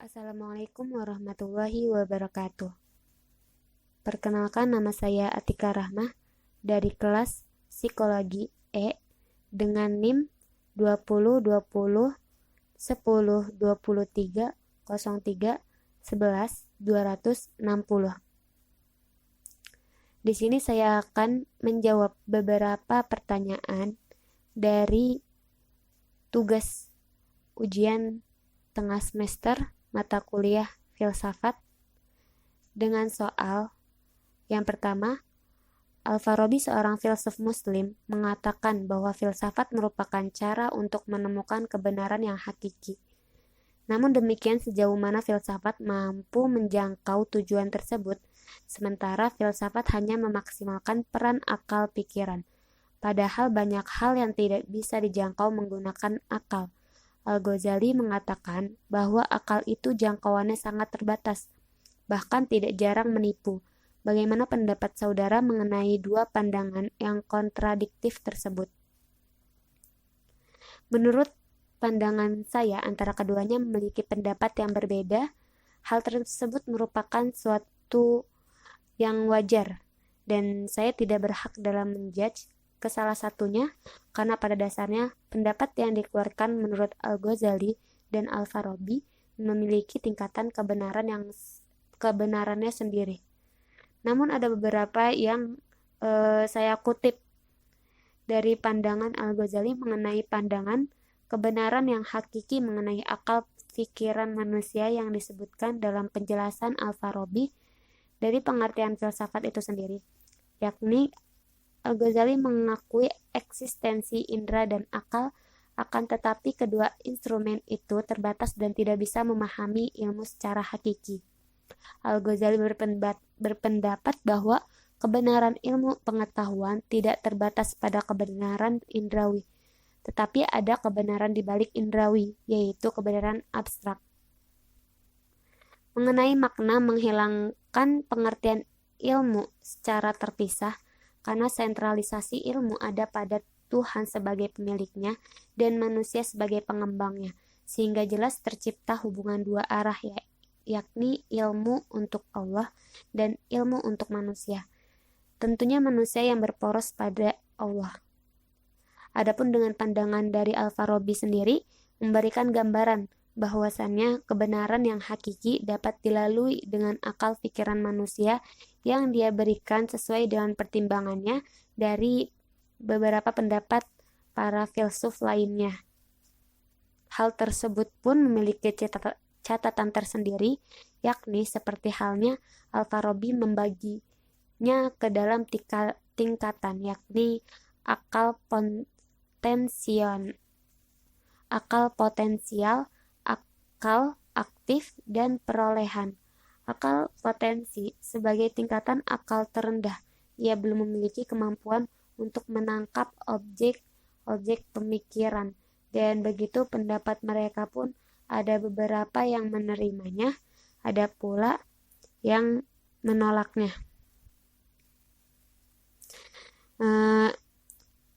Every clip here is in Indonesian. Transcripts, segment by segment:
Assalamualaikum warahmatullahi wabarakatuh. Perkenalkan, nama saya Atika Rahmah dari kelas Psikologi E dengan NIM 20 20 10 23 03 11 260. Di sini saya akan menjawab beberapa pertanyaan dari tugas ujian tengah semester mata kuliah filsafat dengan soal yang pertama. Al-Farabi, seorang filsuf muslim, mengatakan bahwa filsafat merupakan cara untuk menemukan kebenaran yang hakiki. Namun demikian, sejauh mana filsafat mampu menjangkau tujuan tersebut, sementara filsafat hanya memaksimalkan peran akal pikiran. Padahal banyak hal yang tidak bisa dijangkau menggunakan akal. Al-Ghazali mengatakan bahwa akal itu jangkauannya sangat terbatas, bahkan tidak jarang menipu. Bagaimana pendapat saudara mengenai dua pandangan yang kontradiktif tersebut? Menurut pandangan saya, antara keduanya memiliki pendapat yang berbeda. Hal tersebut merupakan suatu yang wajar, dan saya tidak berhak dalam menjudge ke salah satunya, karena pada dasarnya pendapat yang dikeluarkan menurut Al-Ghazali dan Al-Farabi memiliki tingkatan kebenarannya sendiri. Namun ada beberapa yang saya kutip dari pandangan Al-Ghazali mengenai pandangan kebenaran yang hakiki mengenai akal pikiran manusia yang disebutkan dalam penjelasan Al-Farabi dari pengertian filsafat itu sendiri, yakni Al-Ghazali mengakui eksistensi indera dan akal, akan tetapi kedua instrumen itu terbatas dan tidak bisa memahami ilmu secara hakiki. Al-Ghazali berpendapat bahwa kebenaran ilmu pengetahuan tidak terbatas pada kebenaran indrawi, tetapi ada kebenaran di balik indrawi, yaitu kebenaran abstrak. Mengenai makna menghilangkan pengertian ilmu secara terpisah, karena sentralisasi ilmu ada pada Tuhan sebagai pemiliknya dan manusia sebagai pengembangnya, sehingga jelas tercipta hubungan dua arah, yakni ilmu untuk Allah dan ilmu untuk manusia. Tentunya manusia yang berporos pada Allah. Adapun dengan pandangan dari Al-Farabi sendiri memberikan gambaran bahwasannya kebenaran yang hakiki dapat dilalui dengan akal pikiran manusia yang dia berikan sesuai dengan pertimbangannya dari beberapa pendapat para filsuf lainnya. Hal tersebut pun memiliki catatan tersendiri, yakni seperti halnya Al-Farabi membaginya ke dalam tingkatan, yakni akal potensial, akal aktif, dan perolehan. Akal potensi sebagai tingkatan akal terendah, ia belum memiliki kemampuan untuk menangkap objek pemikiran, dan begitu pendapat mereka pun ada beberapa yang menerimanya, ada pula yang menolaknya.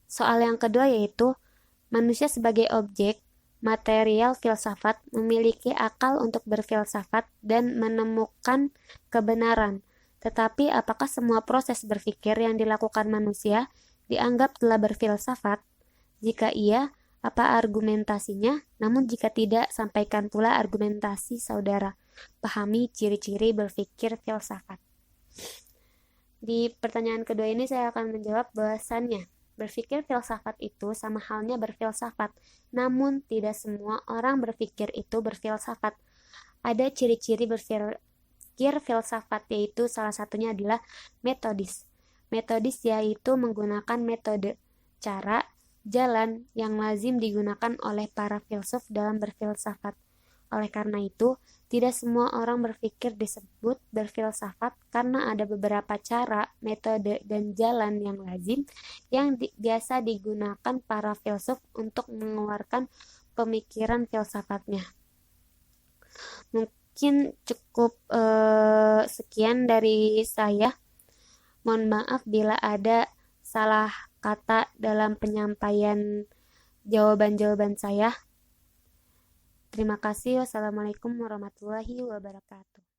Soal yang kedua yaitu manusia sebagai objek material filsafat memiliki akal untuk berfilsafat dan menemukan kebenaran. Tetapi apakah semua proses berpikir yang dilakukan manusia dianggap telah berfilsafat? Jika iya, apa argumentasinya? Namun jika tidak, sampaikan pula argumentasi saudara. Pahami ciri-ciri berpikir filsafat. Di pertanyaan kedua ini saya akan menjawab bahwasannya berpikir filsafat itu sama halnya berfilsafat, namun tidak semua orang berpikir itu berfilsafat. Ada ciri-ciri berpikir filsafat, yaitu salah satunya adalah metodis. Metodis yaitu menggunakan metode, cara, jalan yang lazim digunakan oleh para filsuf dalam berfilsafat. Oleh karena itu, tidak semua orang berpikir disebut berfilsafat karena ada beberapa cara, metode, dan jalan yang lazim yang biasa digunakan para filsuf untuk mengeluarkan pemikiran filsafatnya. Mungkin cukup sekian dari saya. Mohon maaf bila ada salah kata dalam penyampaian jawaban-jawaban saya. Terima kasih. Wassalamualaikum warahmatullahi wabarakatuh.